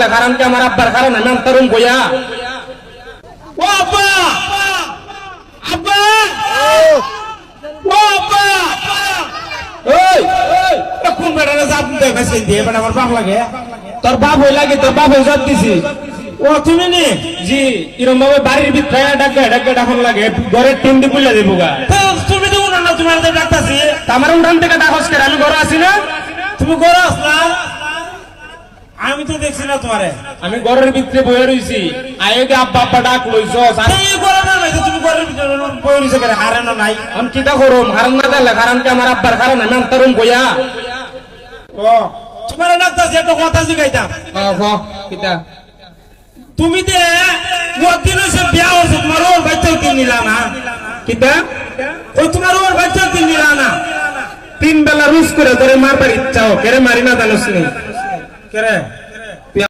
তাহলে কারণ কি আমার আব্বার কারণ আমি আনতারুম কইয়া ও আব্বা আব্বা ও আব্বা ওই কোন বেটারে জাপ দে মেসেজ দিয়ে বেটা আমার বাপ লাগে তোর বাপ হই লাগে তোর বাপ হই জাত দিছি ও তুমি নি জি এরকম ভাবে বাড়ির ভিতরে ডাকে ডাকন লাগে ঘরের টিন দি পুইলা দিব গা তুমি তো উনা না তোমার তো ডাকতাছি আমার উঠান থেকে ডাকস করে আমি ঘরে আছি না তুমি ঘরে আসলা আমি তো দেখছি না তোমারে আমি ঘরের ভিতরে বয়ে রইছি আয়োগে আব্বা আব্বা ডাক লইছ এই ঘরে না ভাই তুমি ঘরের ভিতরে বই নিছে করে হারানো নাই আমি কিটা করুম কারণ না তাহলে কারণ কি আমার আব্বার কারণ আমি আনতারুম কইয়া ও তোমারে ডাকতাছি একটা কথা জিগাইতাম কিটা তুমি দে দিন হইছে বিয়া হইছে তোমার ওর বাচ্চাও কিন নিলা না কিটা ওই তোমার ওর বাচ্চাও কিন নিলা না তিন বেলা রুজ করে তোরে মারবার ইচ্ছা কেরে মারি না জানোস নি কেরে